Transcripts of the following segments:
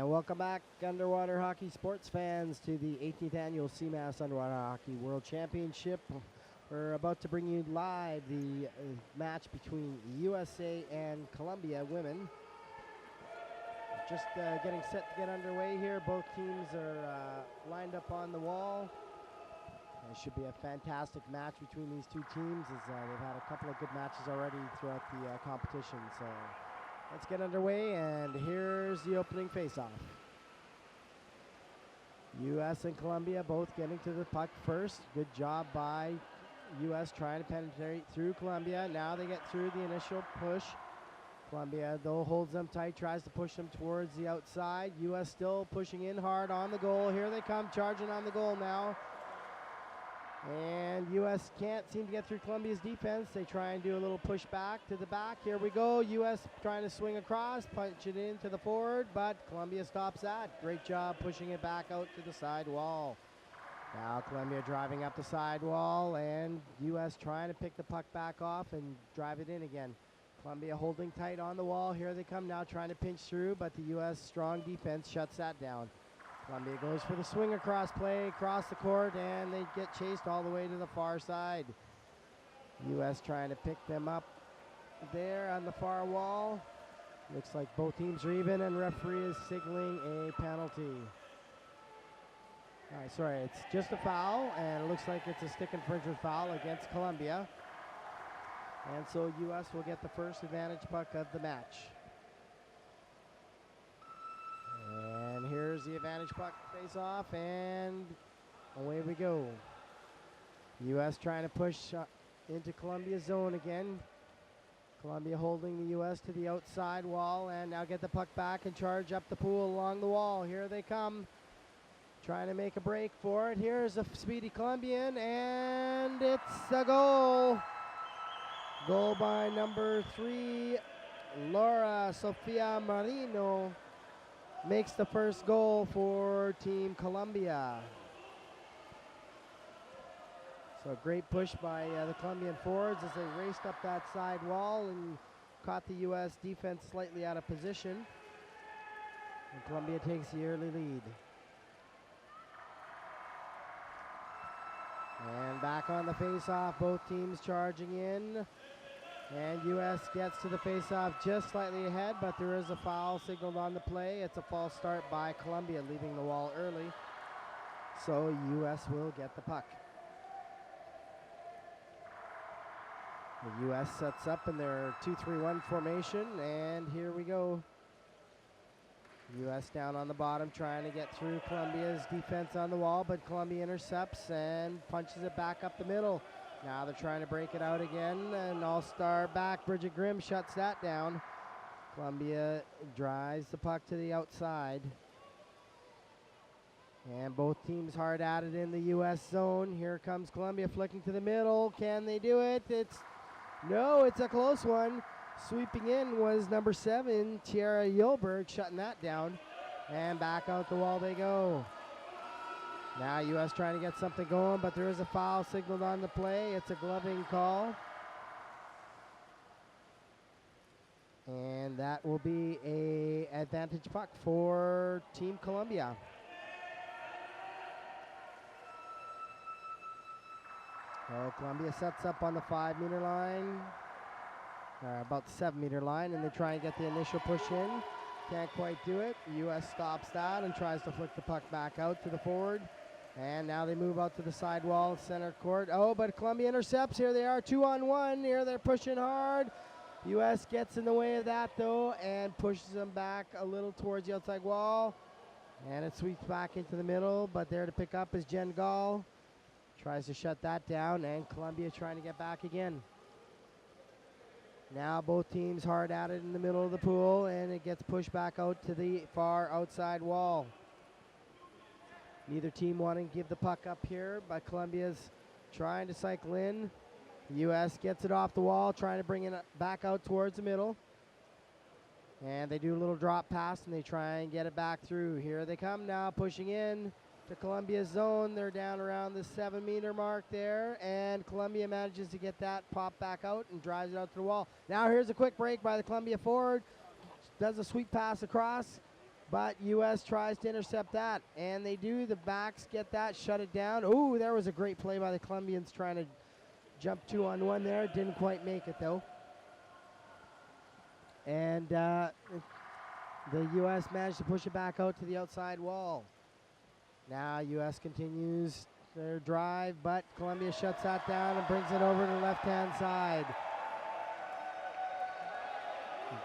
Welcome back, underwater hockey sports fans, to the 18th annual CMAS Underwater Hockey World Championship. We're about to bring you live the match between USA and Colombia women. Just getting set to get underway here. Both teams are lined up on the wall. It should be a fantastic match between these two teams, as they've had a couple of good matches already throughout the competition. So let's get underway, and here's the opening face-off. U.S. and Colombia both getting to the puck first. Good job by U.S. trying to penetrate through Colombia. Now they get through the initial push. Colombia, though, holds them tight, tries to push them towards the outside. U.S. still pushing in hard on the goal. Here they come, charging on the goal now. And U.S. can't seem to get through Colombia's defense. They try and do a little push back to the back. Here we go. U.S. trying to swing across, punch it into the forward, but Colombia stops that. Great job pushing it back out to the side wall. Now Colombia driving up the side wall, and U.S. trying to pick the puck back off and drive it in again. Colombia holding tight on the wall. Here they come now, trying to pinch through, but the U.S. strong defense shuts that down. Colombia goes for the swing across play, across the court, and they get chased all the way to the far side. U.S. trying to pick them up there on the far wall. Looks like both teams are even, and referee is signaling a penalty. All right, sorry, it's just a foul, and it looks like it's a stick infringement foul against Colombia. And so U.S. will get the first advantage puck of the match. And here's the advantage puck face off, and away we go. U.S. trying to push into Colombia's zone again. Colombia holding the U.S. to the outside wall, and now get the puck back and charge up the pool along the wall. Here they come, trying to make a break for it. Here's a speedy Colombian, and it's a goal. Goal by number 3, Laura Sofia Marino. Makes the first goal for Team Colombia. So a great push by the Colombian forwards as they raced up that side wall and caught the U.S. defense slightly out of position. And Colombia takes the early lead. And back on the face-off, both teams charging in. And U.S. gets to the face-off just slightly ahead, but there is a foul signaled on the play. It's a false start by Colombia, leaving the wall early. So U.S. will get the puck. The U.S. sets up in their 2-3-1 formation, and here we go. U.S. down on the bottom, trying to get through Colombia's defense on the wall, but Colombia intercepts and punches it back up the middle. Now they're trying to break it out again, and all-star back, Bridget Grimm shuts that down. Colombia drives the puck to the outside. And both teams hard at it in the U.S. zone. Here comes Colombia flicking to the middle. Can they do it? No, it's a close one. Sweeping in was number 7, Tiara Yolberg, shutting that down. And back out the wall they go. Now U.S. trying to get something going, but there is a foul signaled on the play. It's a gloving call. And that will be an advantage puck for Team Colombia. So Colombia sets up on the 5-meter line, about the 7-meter line, and they try and get the initial push in. Can't quite do it. The U.S. stops that and tries to flick the puck back out to the forward. And now they move out to the side wall, center court. Oh, but Colombia intercepts. Here they are, 2-on-1. Here they're pushing hard. U.S. gets in the way of that, though, and pushes them back a little towards the outside wall. And it sweeps back into the middle, but there to pick up is Jen Gall. Tries to shut that down, and Colombia trying to get back again. Now both teams hard at it in the middle of the pool, and it gets pushed back out to the far outside wall. Neither team wanting to give the puck up here, but Colombia's trying to cycle in. The U.S. gets it off the wall, trying to bring it back out towards the middle. And they do a little drop pass, and they try and get it back through. Here they come now, pushing in to Colombia's zone. They're down around the 7-meter mark there, and Colombia manages to get that pop back out and drives it out to the wall. Now here's a quick break by the Colombia forward. Does a sweep pass across. but U.S. tries to intercept that, and they do. The backs get that, shut it down. Ooh, there was a great play by the Colombians trying to jump 2-on-1 there. Didn't quite make it, though. And the U.S. managed to push it back out to the outside wall. Now U.S. continues their drive, but Colombia shuts that down and brings it over to the left-hand side.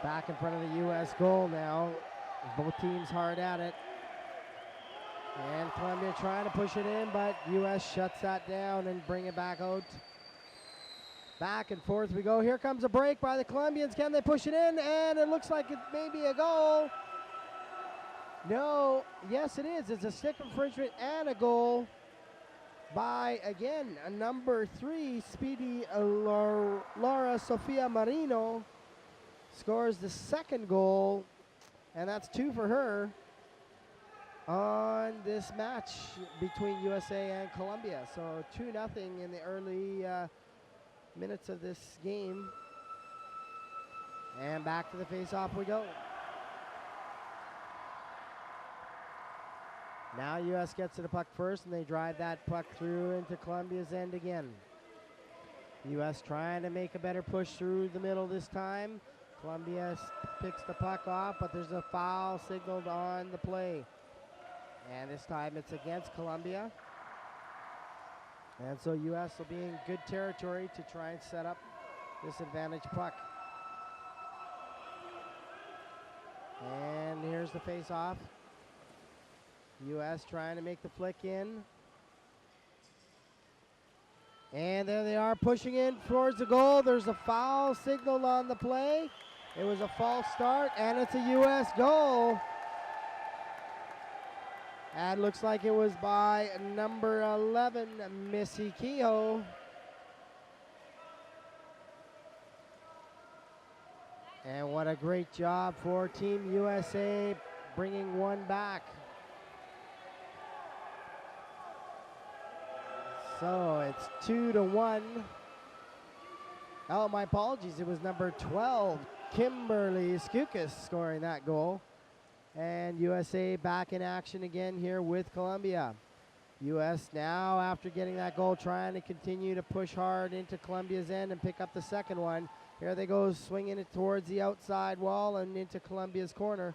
Back in front of the U.S. goal now. Both teams hard at it. And Colombia trying to push it in, but U.S. shuts that down and bring it back out. Back and forth we go. Here comes a break by the Colombians. Can they push it in? And it looks like it may be a goal. No. Yes, it is. It's a stick infringement and a goal by, again, a number 3, Speedy Laura Sofia Marino. Scores the second goal, and that's 2 for her on this match between USA and Colombia. So 2-0 in the early minutes of this game. And back to the face-off we go. Now U.S. gets to the puck first, and they drive that puck through into Colombia's end again. U.S. trying to make a better push through the middle this time. Colombia picks the puck off, but there's a foul signaled on the play. And this time it's against Colombia. And so U.S. will be in good territory to try and set up this advantage puck. And here's the face-off. U.S. trying to make the flick in. And there they are, pushing in towards the goal. There's a foul signaled on the play. It was a false start, and it's a U.S. goal. And looks like it was by number 11, Missy Kehoe. And what a great job for Team USA bringing one back. So it's 2-1. Oh, my apologies. It was number 12, Kimberly Skoukas, scoring that goal. And USA back in action again here with Colombia. U.S. now, after getting that goal, trying to continue to push hard into Colombia's end and pick up the second one. Here they go, swinging it towards the outside wall and into Colombia's corner.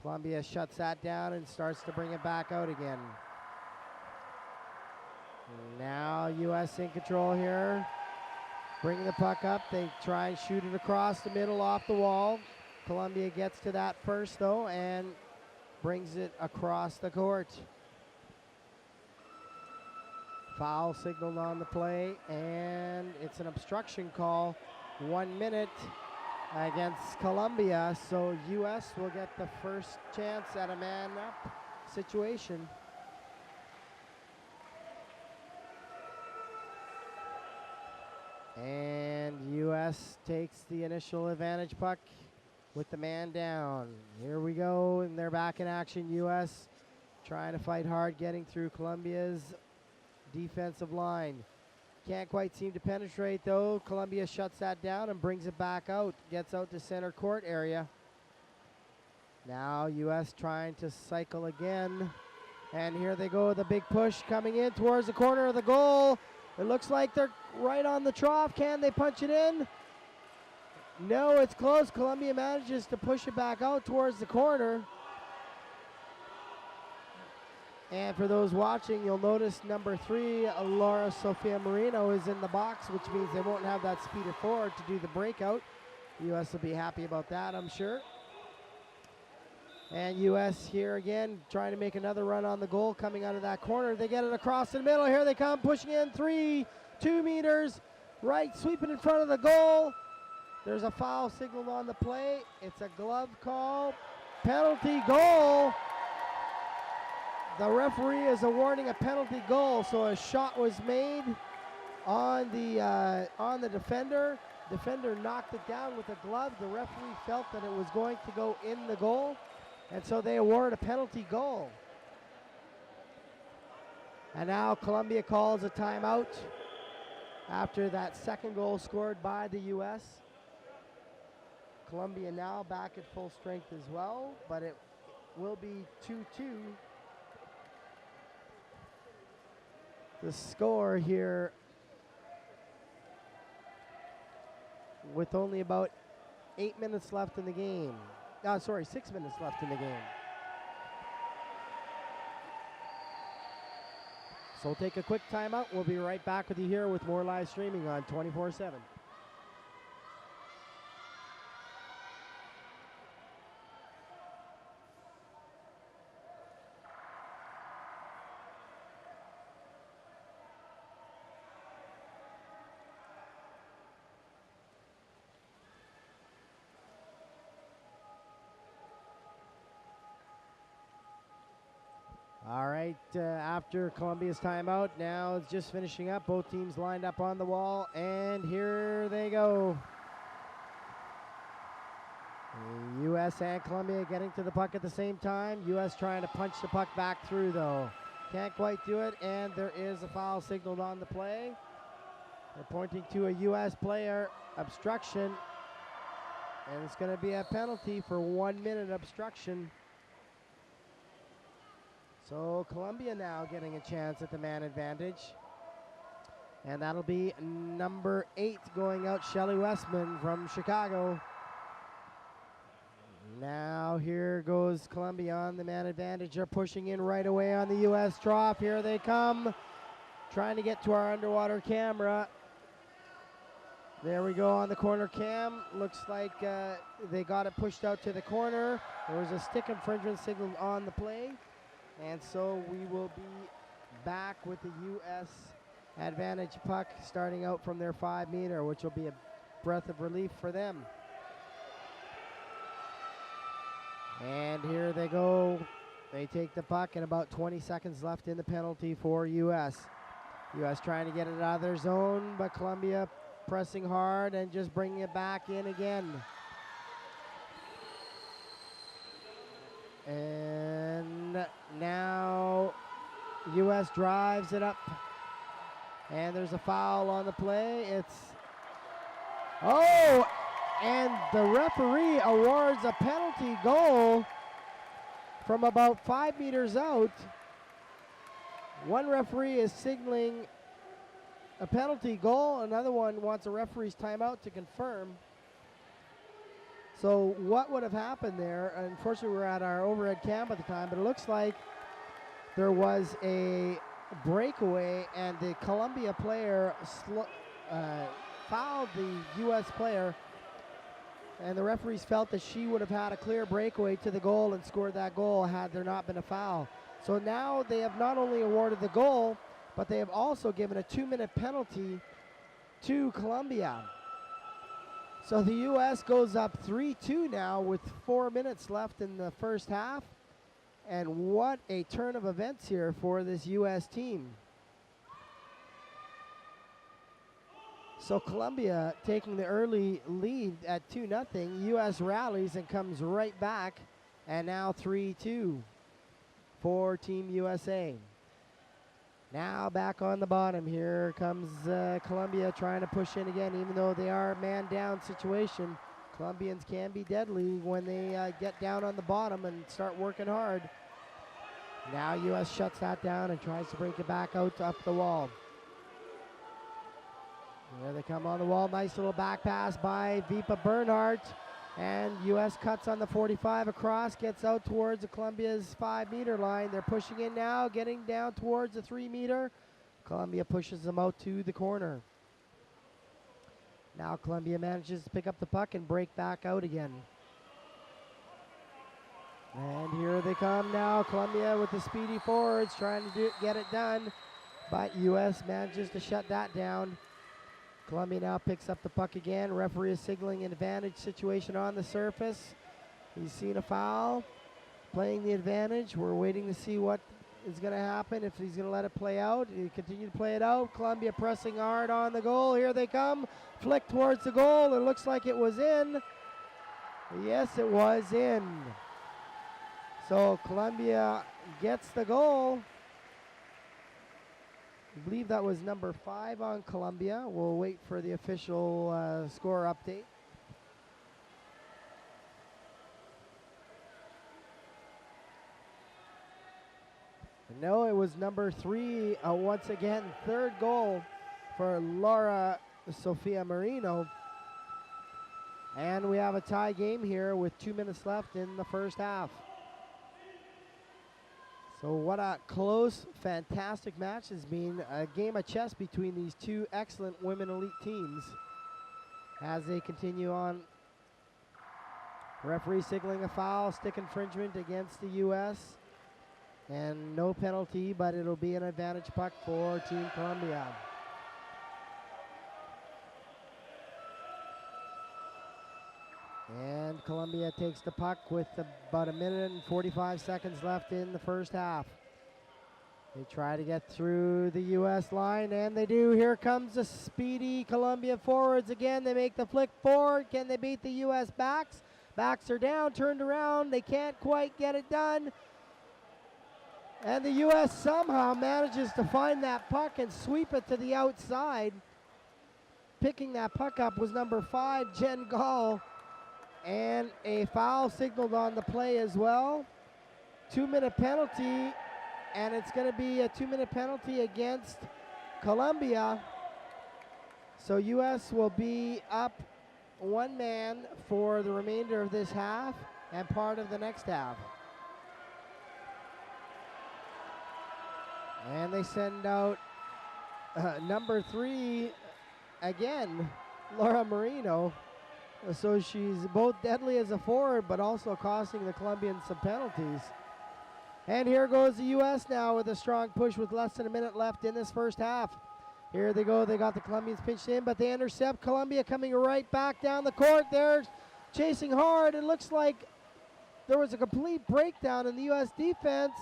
Colombia shuts that down and starts to bring it back out again. Now U.S. in control here. Bringing the puck up. They try and shoot it across the middle off the wall. Colombia gets to that first, though, and brings it across the court. Foul signaled on the play, and it's an obstruction call. 1 minute against Colombia, so U.S. will get the first chance at a man-up situation. And U.S. takes the initial advantage puck with the man down. Here we go, and they're back in action. U.S. trying to fight hard, getting through Colombia's defensive line. Can't quite seem to penetrate, though. Colombia shuts that down and brings it back out. Gets out to center court area. Now U.S. trying to cycle again. And here they go, the big push coming in towards the corner of the goal. It looks like they're right on the trough. Can they punch it in? No, it's close. Colombia manages to push it back out towards the corner. And for those watching, you'll notice number 3, Laura Sofia Marino, is in the box, which means they won't have that speeder forward to do the breakout. The U.S. will be happy about that, I'm sure. And U.S. here again, trying to make another run on the goal, coming out of that corner. They get it across the middle. Here they come, pushing in 2 meters, right, sweeping in front of the goal. There's a foul signal on the play. It's a glove call. Penalty goal. The referee is awarding a penalty goal, so a shot was made on the defender. Defender knocked it down with a glove. The referee felt that it was going to go in the goal, and so they award a penalty goal. And now Colombia calls a timeout after that second goal scored by the U.S. Colombia now back at full strength as well, but will be 2-2. The score here with only about 8 minutes left in the game. 6 minutes left in the game. So we'll take a quick timeout. We'll be right back with you here with more live streaming on 24/7. All right, after Columbia's timeout, now it's just finishing up. Both teams lined up on the wall, and here they go. The U.S. and Colombia getting to the puck at the same time. U.S. trying to punch the puck back through, though. Can't quite do it, and there is a foul signaled on the play. They're pointing to a U.S. player obstruction, and it's going to be a penalty for 1 minute obstruction. So Colombia now getting a chance at the man advantage. And that'll be number 8 going out, Shelley Westman from Chicago. Now here goes Colombia on the man advantage. They're pushing in right away on the U.S. drop. Here they come, trying to get to our underwater camera. There we go on the corner cam. Looks like they got it pushed out to the corner. There was a stick infringement signal on the play. And so we will be back with the U.S. advantage puck starting out from their 5 meter, which will be a breath of relief for them. And here they go. They take the puck and about 20 seconds left in the penalty for U.S. U.S. trying to get it out of their zone, but Colombia pressing hard and just bringing it back in again. And now U.S. drives it up, and there's a foul on the play. And the referee awards a penalty goal from about 5 meters out. One referee is signaling a penalty goal. Another one wants a referee's timeout to confirm. So what would have happened there? Unfortunately, we were at our overhead cam at the time, but it looks like there was a breakaway, and the Colombia player fouled the U.S. player, and the referees felt that she would have had a clear breakaway to the goal and scored that goal had there not been a foul. So now they have not only awarded the goal, but they have also given a 2-minute penalty to Colombia. So the U.S. goes up 3-2 now with 4 minutes left in the first half. And what a turn of events here for this U.S. team. So Colombia taking the early lead at 2-0. U.S. rallies and comes right back. And now 3-2 for Team USA. Now back on the bottom. Here comes Colombia trying to push in again, even though they are man down situation. Colombians can be deadly when they get down on the bottom and start working hard. Now U.S. shuts that down and tries to break it back out up the wall. Here they come on the wall. Nice little back pass by Vipa Bernhardt. And U.S. cuts on the 45 across, gets out towards the Colombia's 5-meter line. They're pushing in now, getting down towards the 3-meter. Colombia pushes them out to the corner. Now Colombia manages to pick up the puck and break back out again. And here they come now. Colombia with the speedy forwards trying to get it done. But U.S. manages to shut that down. Colombia now picks up the puck again. Referee is signaling an advantage situation on the surface. He's seen a foul, playing the advantage. We're waiting to see what is going to happen, if he's going to let it play out. He continue to play it out. Colombia pressing hard on the goal. Here they come. Flick towards the goal. It looks like it was in. Yes, it was in. So Colombia gets the goal. I believe that was number 5 on Colombia. We'll wait for the official score update. No, it was number 3, once again, third goal for Laura Sofia Marino. And we have a tie game here with 2 minutes left in the first half. So what a close, fantastic match has been. A game of chess between these two excellent women elite teams as they continue on. Referee signaling a foul, stick infringement against the U.S. And no penalty, but it'll be an advantage puck for Team Colombia. And Colombia takes the puck with about 1 minute and 45 seconds left in the first half. They try to get through the U.S. line, and they do. Here comes the speedy Colombia forwards again. They make the flick forward. Can they beat the U.S. backs? Backs are down, turned around. They can't quite get it done. And the U.S. somehow manages to find that puck and sweep it to the outside. Picking that puck up was number 5, Jen Gall. And a foul signaled on the play as well. 2-minute penalty, and it's going to be a 2-minute penalty against Colombia. So U.S. will be up 1 man for the remainder of this half and part of the next half. And they send out number 3 again, Laura Marino. So she's both deadly as a forward, but also costing the Colombians some penalties. And here goes the U.S. now with a strong push with less than 1 minute left in this first half. Here they go. They got the Colombians pinched in, but they intercept Colombia coming right back down the court. They're chasing hard. It looks like there was a complete breakdown in the U.S. defense.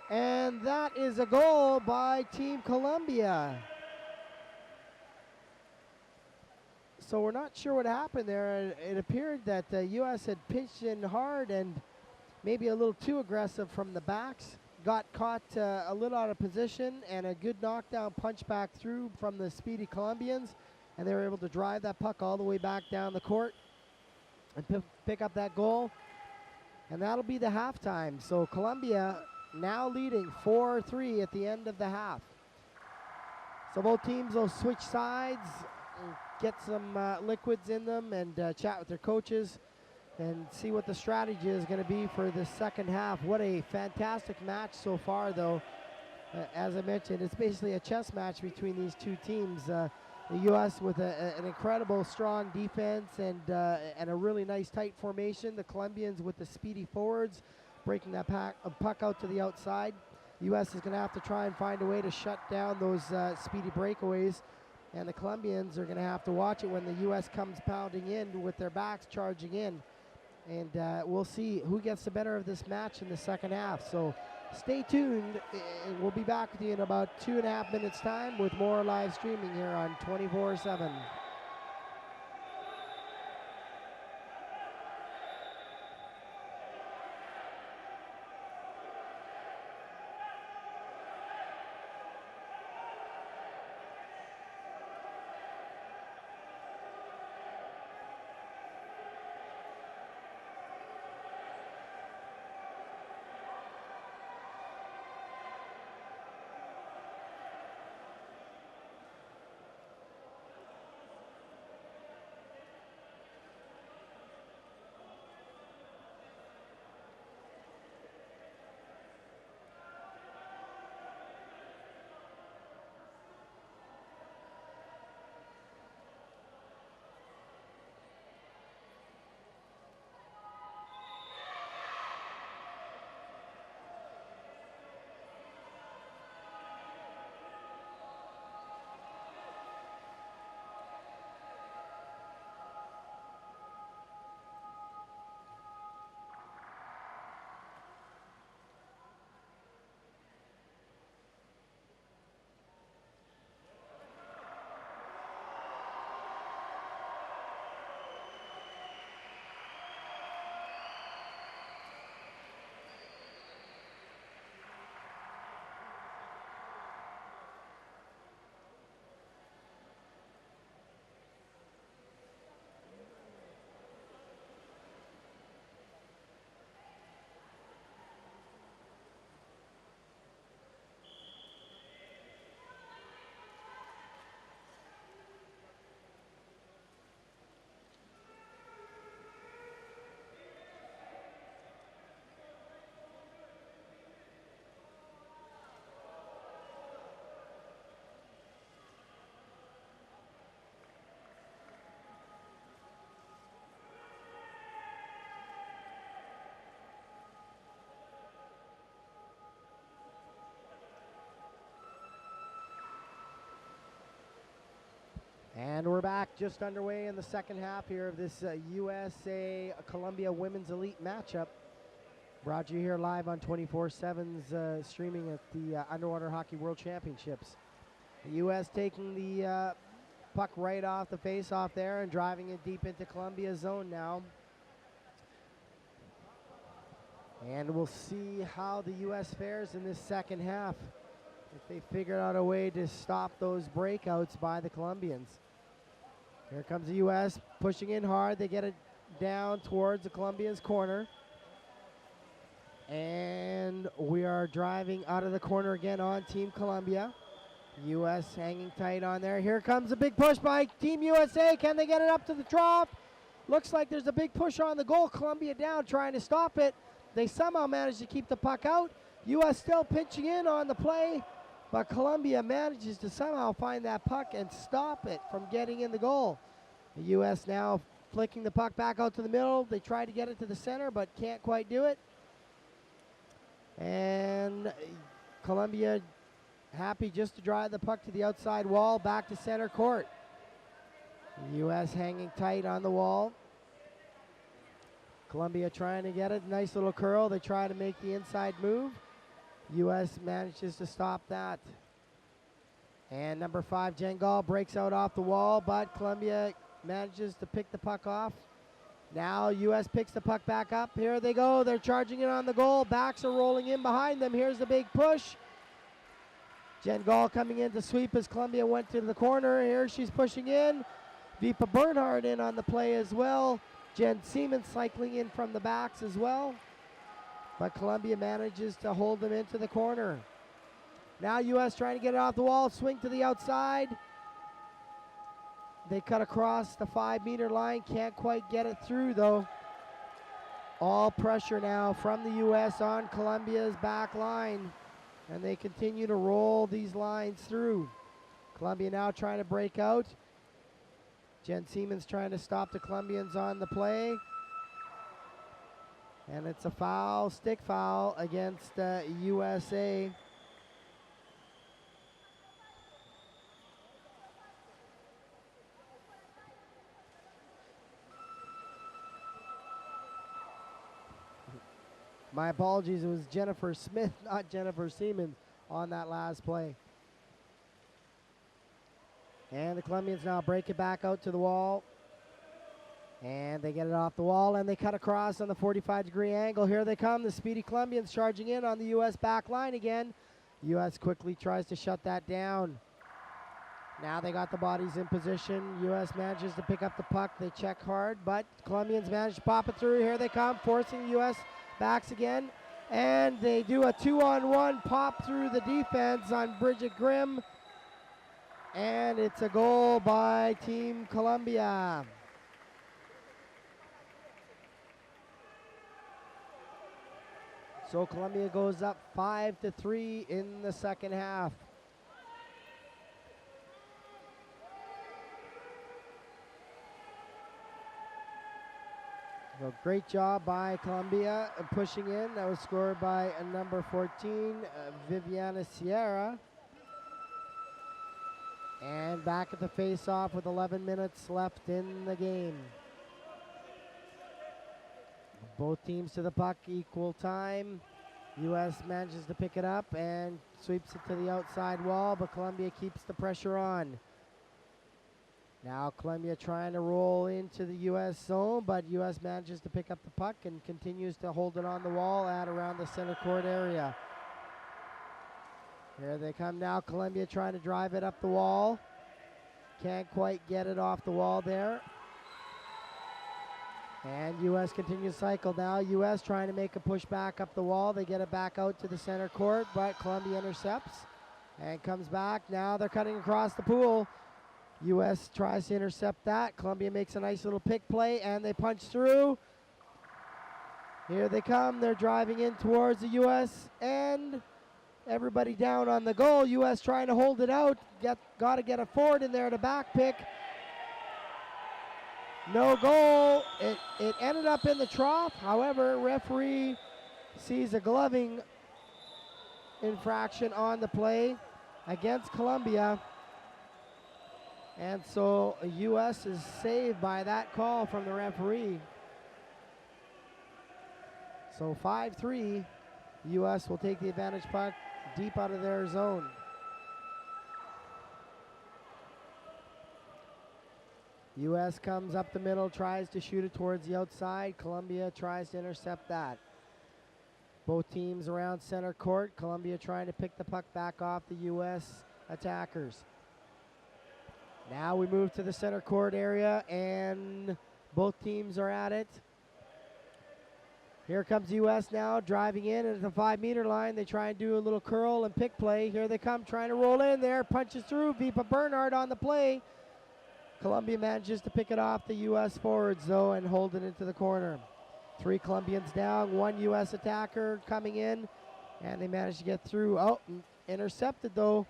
And that is a goal by Team Colombia. So we're not sure what happened there. It appeared that the U.S. had pitched in hard and maybe a little too aggressive from the backs. Got caught a little out of position, and a good knockdown punch back through from the speedy Colombians. And they were able to drive that puck all the way back down the court and pick up that goal. And that'll be the halftime. So Colombia now leading 4-3 at the end of the half. So both teams will switch sides, get some liquids in them, and chat with their coaches and see what the strategy is going to be for the second half. What a fantastic match so far, though. As I mentioned, it's basically a chess match between these two teams. The U.S. with an incredible strong defense and a really nice tight formation. The Colombians with the speedy forwards breaking that puck out to the outside. The U.S. is going to have to try and find a way to shut down those speedy breakaways. And the Colombians are going to have to watch it when the U.S. comes pounding in with their backs charging in. And we'll see who gets the better of this match in the second half. So stay tuned. We'll be back with you in about 2.5 minutes time with more live streaming here on 24/7. And we're back, just underway in the second half here of this USA-Colombia Women's Elite matchup. Brought to you here live on 24/7's streaming at the Underwater Hockey World Championships. The U.S. taking the puck right off the face-off there and driving it deep into Colombia's zone now. And we'll see how the U.S. fares in this second half, if they figure out a way to stop those breakouts by the Colombians. Here comes the U.S. pushing in hard. They get it down towards the Colombians' corner. And we are driving out of the corner again on Team Colombia. U.S. hanging tight on there. Here comes a big push by Team USA. Can they get it up to the trough? Looks like there's a big push on the goal. Colombia down trying to stop it. They somehow managed to keep the puck out. U.S. still pinching in on the play, but Colombia manages to somehow find that puck and stop it from getting in the goal. The U.S. now flicking the puck back out to the middle. They try to get it to the center, but can't quite do it. And Colombia happy just to drive the puck to the outside wall, back to center court. The U.S. hanging tight on the wall. Colombia trying to get it, nice little curl. They try to make the inside move. U.S. manages to stop that. And number 5, Jen Gall, breaks out off the wall, but Colombia manages to pick the puck off. Now U.S. picks the puck back up. Here they go. They're charging it on the goal. Backs are rolling in behind them. Here's the big push. Jen Gall coming in to sweep as Colombia went to the corner. Here she's pushing in. Vipa Bernhard in on the play as well. Jen Seaman cycling in from the backs as well. But Colombia manages to hold them into the corner. Now U.S. trying to get it off the wall. Swing to the outside. They cut across the 5-meter line. Can't quite get it through, though. All pressure now from the U.S. on Colombia's back line. And they continue to roll these lines through. Colombia now trying to break out. Jen Seaman's trying to stop the Colombians on the play. And it's a foul, stick foul against USA. My apologies, it was Jennifer Smith, not Jennifer Seaman, on that last play. And the Colombians now break it back out to the wall. And they get it off the wall, and they cut across on the 45-degree angle. Here they come, the speedy Colombians charging in on the U.S. back line again. U.S. quickly tries to shut that down. Now they got the bodies in position. U.S. manages to pick up the puck. They check hard, but Colombians manage to pop it through. Here they come, forcing the U.S. backs again. And they do a 2-on-1 pop through the defense on Bridget Grimm. And it's a goal by Team Colombia. So Colombia goes up 5-3 in the second half. So great job by Colombia pushing in. That was scored by number 14, Viviana Sierra. And back at the face-off with 11 minutes left in the game. Both teams to the puck, equal time. U.S. manages to pick it up and sweeps it to the outside wall, but Colombia keeps the pressure on. Now Colombia trying to roll into the U.S. zone, but U.S. manages to pick up the puck and continues to hold it on the wall at around the center court area. Here they come now, Colombia trying to drive it up the wall. Can't quite get it off the wall there. And U.S. continues cycle now. U.S. trying to make a push back up the wall. They get it back out to the center court, but Colombia intercepts and comes back. Now they're cutting across the pool. U.S. tries to intercept that. Colombia makes a nice little pick play, and they punch through. Here they come. They're driving in towards the U.S. end. Everybody down on the goal. U.S. trying to hold it out. Got to get a forward in there to back pick. No goal. It ended up in the trough. However, referee sees a gloving infraction on the play against Colombia. And so U.S. is saved by that call from the referee. So 5-3, U.S. will take the advantage puck deep out of their zone. U.S. comes up the middle, tries to shoot it towards the outside. Columbia tries to intercept that. Both teams around center court. Columbia trying to pick the puck back off the U.S. attackers. Now we move to the center court area, and both teams are at it. Here comes U.S. now, driving in at the 5-meter line. They try and do a little curl and pick play. Here they come, trying to roll in there. Punches through. Vipa Bernard on the play. Columbia manages to pick it off the U.S. forwards, though, and hold it into the corner. 3 Colombians down, 1 U.S. attacker coming in, and they manage to get through. Oh, intercepted, though.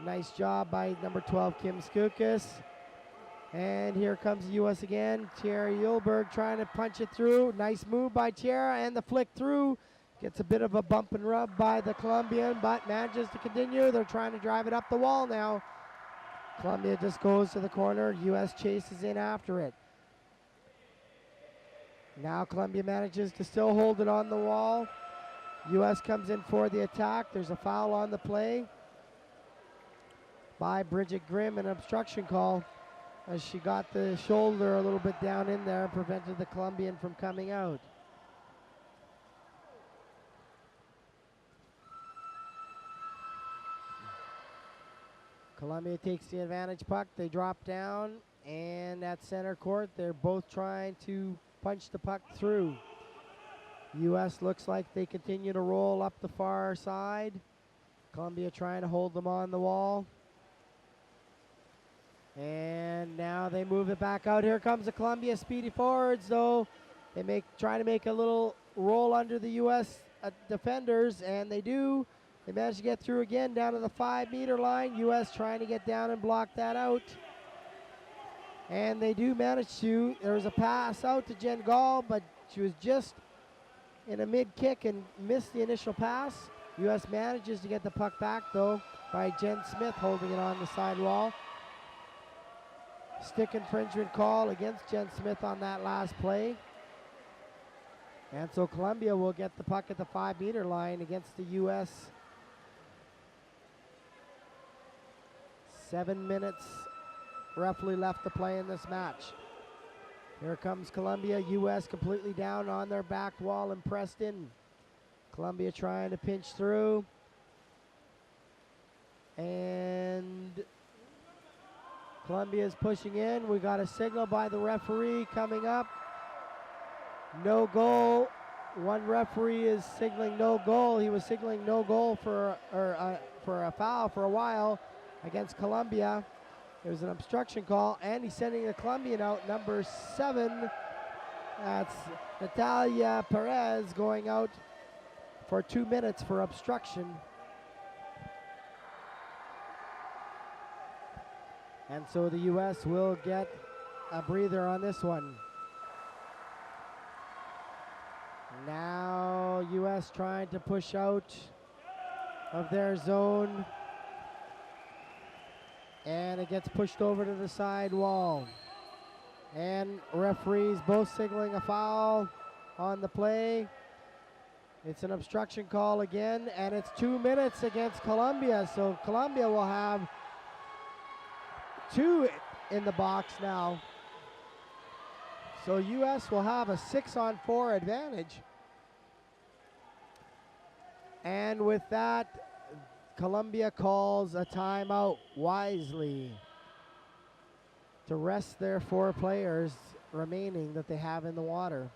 Nice job by number 12, Kim Skoukas. And here comes the U.S. again. Thierry Yulberg trying to punch it through. Nice move by Thierry, and the flick through. Gets a bit of a bump and rub by the Colombian, but manages to continue. They're trying to drive it up the wall now. Columbia just goes to the corner. U.S. chases in after it. Now Columbia manages to still hold it on the wall. U.S. comes in for the attack. There's a foul on the play by Bridget Grimm, an obstruction call, as she got the shoulder a little bit down in there and prevented the Colombian from coming out. Columbia takes the advantage puck. They drop down, and at center court, they're both trying to punch the puck through. U.S. looks like they continue to roll up the far side. Columbia trying to hold them on the wall. And now they move it back out. Here comes the Columbia speedy forwards, though. They try to make a little roll under the U.S. defenders, and they do. They manage to get through again down to the 5-meter line. U.S. trying to get down and block that out. And they do manage to. There's a pass out to Jen Gall, but she was just in a mid-kick and missed the initial pass. U.S. manages to get the puck back, though, by Jen Smith holding it on the sidewall. Stick infringement call against Jen Smith on that last play. And so Columbia will get the puck at the 5-meter line against the U.S. 7 minutes roughly left to play in this match. Here comes Columbia. U.S. completely down on their back wall and pressed in. Columbia trying to pinch through. And Columbia is pushing in. We got a signal by the referee coming up. No goal. One referee is signaling no goal. He was signaling no goal for a foul for a while against Columbia. There's an obstruction call, and he's sending the Colombian out, number 7. That's Natalia Perez going out for 2 minutes for obstruction. And so the U.S. will get a breather on this one. Now U.S. trying to push out of their zone. And it gets pushed over to the side wall. And referees both signaling a foul on the play. It's an obstruction call again, and it's 2 minutes against Columbia. So Columbia will have 2 in the box now. So U.S. will have a 6-on-4 advantage. And with that, Columbia calls a timeout wisely to rest their 4 players remaining that they have in the water.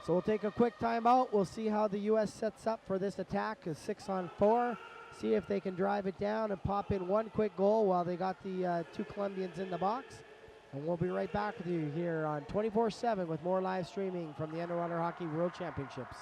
So we'll take a quick timeout. We'll see how the U.S. sets up for this attack, a 6-on-4. See if they can drive it down and pop in one quick goal while they got the 2 Colombians in the box. And we'll be right back with you here on 24/7 with more live streaming from the Underwater Hockey World Championships.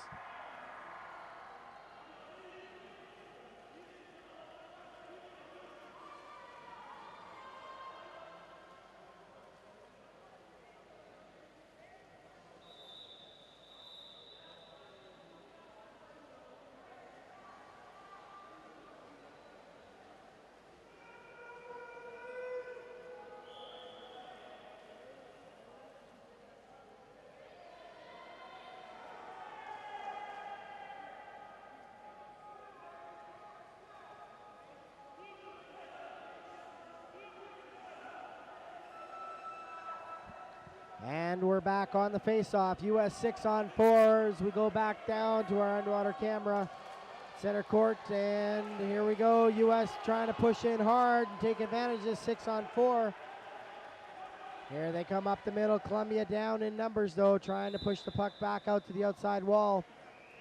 And we're back on the face-off. U.S. 6-on-4s. We go back down to our underwater camera. Center court, and here we go. U.S. trying to push in hard and take advantage of this 6-on-4. Here they come up the middle. Columbia down in numbers, though, trying to push the puck back out to the outside wall.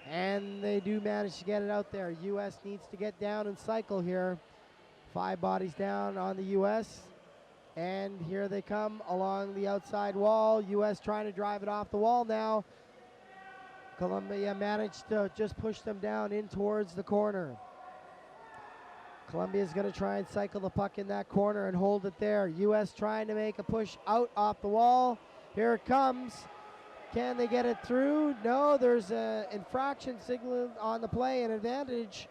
And they do manage to get it out there. U.S. needs to get down and cycle here. 5 bodies down on the U.S. And here they come along the outside wall. U.S. trying to drive it off the wall now. Columbia managed to just push them down in towards the corner. Columbia's going to try and cycle the puck in that corner and hold it there. U.S. trying to make a push out off the wall. Here it comes. Can they get it through? No, there's an infraction signal on the play, an advantage.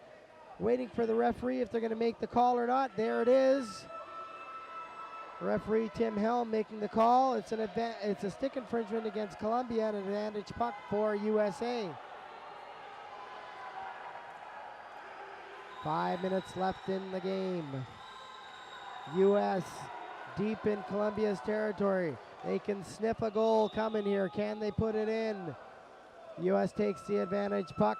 Waiting for the referee if they're going to make the call or not. There it is. Referee Tim Helm making the call. It's a stick infringement against Columbia and an advantage puck for USA. 5 minutes left in the game. US deep in Columbia's territory. They can sniff a goal coming here. Can they put it in? US takes the advantage puck.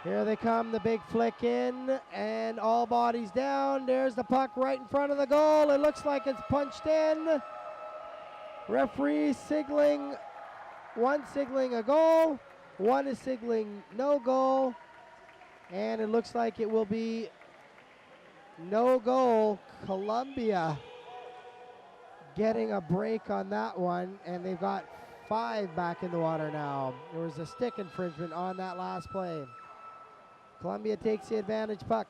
Here they come, the big flick in, and all bodies down. There's the puck right in front of the goal. It looks like it's punched in. Referee signaling, one signaling a goal, one is signaling no goal, and it looks like it will be no goal. Columbia getting a break on that one, and they've got 5 back in the water now. There was a stick infringement on that last play. Columbia takes the advantage puck.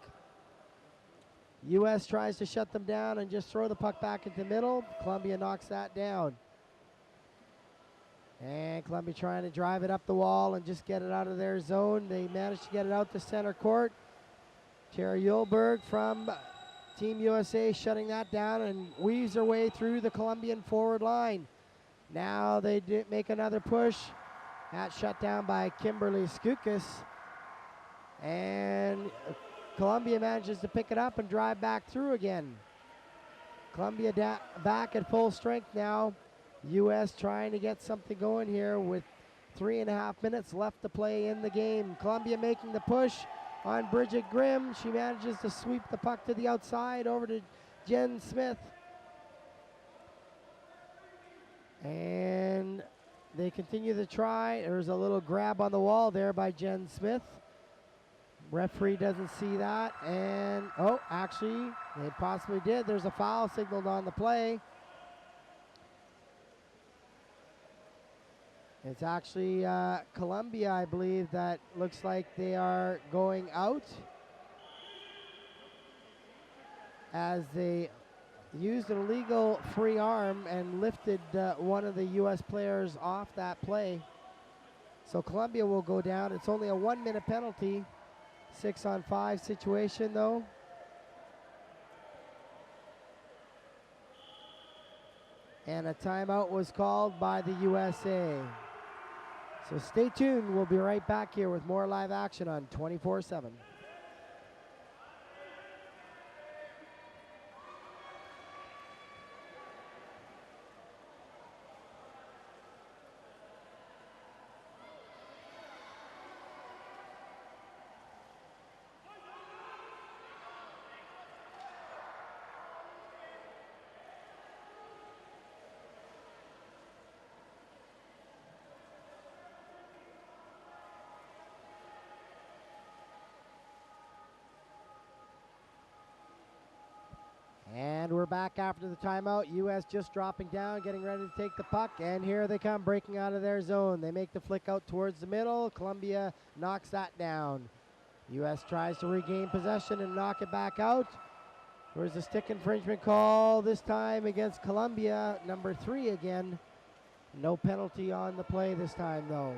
U.S. tries to shut them down and just throw the puck back into the middle. Columbia knocks that down. And Columbia trying to drive it up the wall and just get it out of their zone. They managed to get it out to center court. Terry Yulberg from Team USA shutting that down and weaves their way through the Colombian forward line. Now they make another push. That's shut down by Kimberly Skoukas. And Columbia manages to pick it up and drive back through again. Columbia back at full strength now. U.S. trying to get something going here with 3.5 minutes left to play in the game. Columbia making the push on Bridget Grimm. She manages to sweep the puck to the outside over to Jen Smith. And they continue to try. There's a little grab on the wall there by Jen Smith. Referee doesn't see that, and actually they possibly did. There's a foul signaled on the play. It's actually Columbia, I believe, that looks like they are going out as they used an illegal free arm and lifted one of the U.S. players off that play. So Columbia will go down. It's only a 1-minute penalty. 6-on-5 situation, though. And a timeout was called by the USA. So stay tuned. We'll be right back here with more live action on 24/7. And we're back after the timeout. U.S. just dropping down, getting ready to take the puck. And here they come, breaking out of their zone. They make the flick out towards the middle. Columbia knocks that down. U.S. tries to regain possession and knock it back out. There's a stick infringement call, this time against Columbia, number 3 again. No penalty on the play this time, though.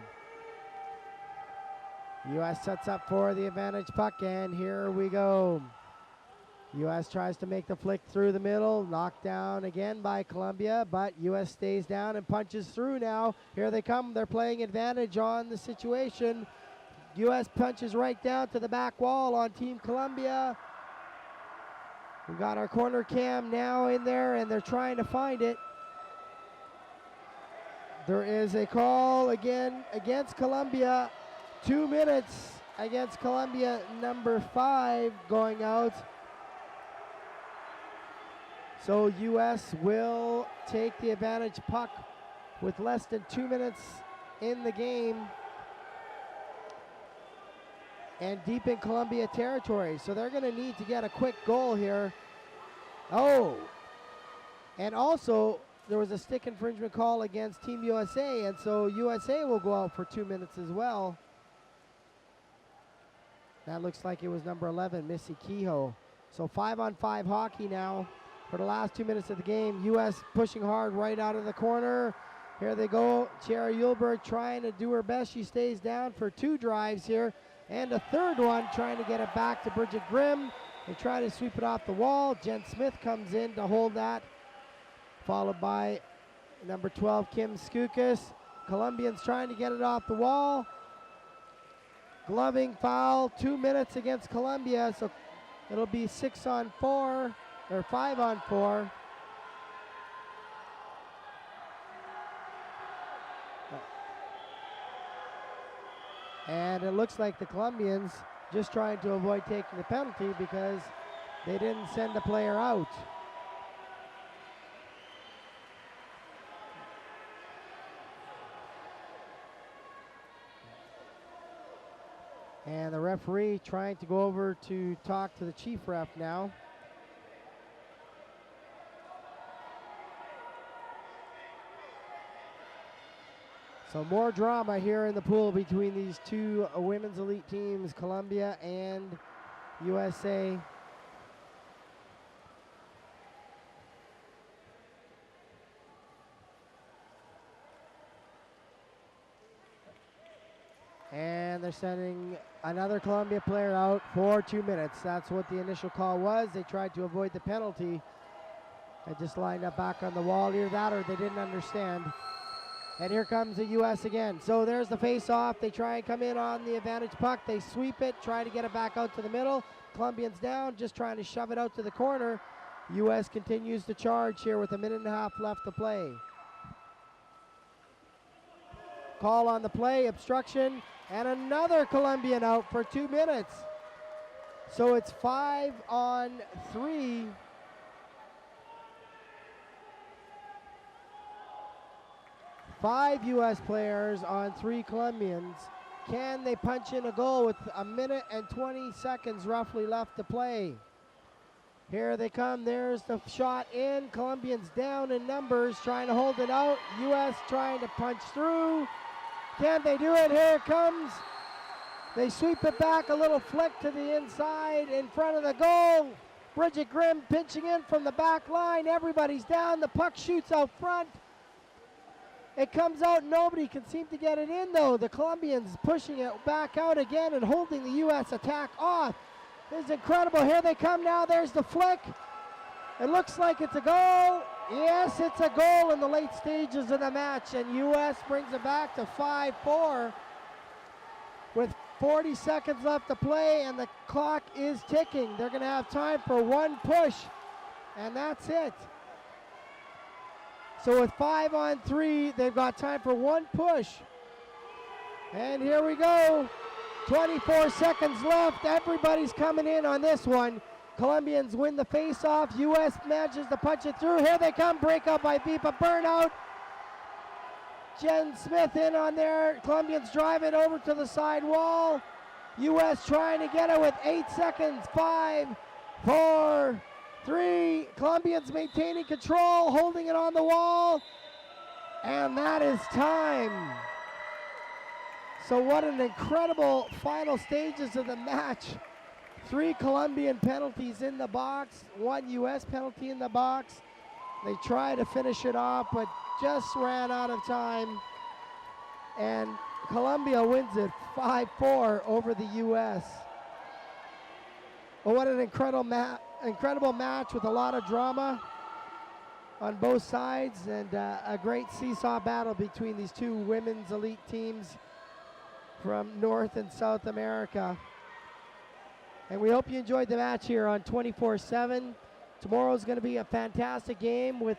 U.S. sets up for the advantage puck, and here we go. U.S. tries to make the flick through the middle, knocked down again by Columbia, but U.S. stays down and punches through now. Here they come. They're playing advantage on the situation. U.S. punches right down to the back wall on Team Columbia. We've got our corner cam now in there, and they're trying to find it. There is a call again against Colombia. 2 minutes against Colombia, number 5 going out. So U.S. will take the advantage puck with less than 2 minutes in the game and deep in Colombia territory. So they're going to need to get a quick goal here. Oh, and also there was a stick infringement call against Team USA, and so USA will go out for 2 minutes as well. That looks like it was number 11, Missy Kehoe. So 5-on-5 hockey now for the last 2 minutes of the game. U.S. pushing hard right out of the corner. Here they go. Cherry Yulberg trying to do her best. She stays down for 2 drives here. And a third one trying to get it back to Bridget Grimm. They try to sweep it off the wall. Jen Smith comes in to hold that, followed by number 12, Kim Skoukas. Colombians trying to get it off the wall. Gloving foul, 2 minutes against Colombia, so it'll be 6-on-4, or 5-on-4. And it looks like the Colombians just trying to avoid taking the penalty because they didn't send the player out. And the referee trying to go over to talk to the chief ref now. So more drama here in the pool between these two women's elite teams, Colombia and USA. And they're sending another Colombia player out for 2 minutes. That's what the initial call was. They tried to avoid the penalty. They just lined up back on the wall. Either that or they didn't understand. And here comes the U.S. again. So there's the face-off. They try and come in on the advantage puck. They sweep it, try to get it back out to the middle. Colombians down, just trying to shove it out to the corner. U.S. continues to charge here with 1.5 minutes left to play. Call on the play, obstruction, and another Colombian out for 2 minutes. So it's 5-on-3. Five U.S. players on 3 Colombians. Can they punch in a goal with 1 minute and 20 seconds roughly left to play? Here they come. There's the shot in. Colombians down in numbers, trying to hold it out. U.S. trying to punch through. Can they do it? Here it comes. They sweep it back, a little flick to the inside in front of the goal. Bridget Grimm pinching in from the back line. Everybody's down. The puck shoots out front. It comes out. Nobody can seem to get it in, though. The Colombians pushing it back out again and holding the U.S. attack off. This is incredible. Here they come now. There's the flick. It looks like it's a goal. Yes, it's a goal in the late stages of the match, and U.S. brings it back to 5-4 with 40 seconds left to play, and the clock is ticking. They're going to have time for one push, and that's it. So with 5-on-3, they've got time for one push. And here we go. 24 seconds left. Everybody's coming in on this one. Colombians win the face-off. U.S. manages to punch it through. Here they come. Breakout by Vipa. Burnout. Jen Smith in on there. Colombians drive it over to the side wall. U.S. trying to get it with 8 seconds. 5, 4, 3. Colombians maintaining control, holding it on the wall. And that is time. So what an incredible final stages of the match. 3 Colombian penalties in the box, 1 U.S. penalty in the box. They try to finish it off, but just ran out of time. And Colombia wins it 5-4 over the U.S. Well, what an incredible match with a lot of drama on both sides, and a great seesaw battle between these two women's elite teams from North and South America. And we hope you enjoyed the match here on 24/7. Tomorrow's going to be a fantastic game with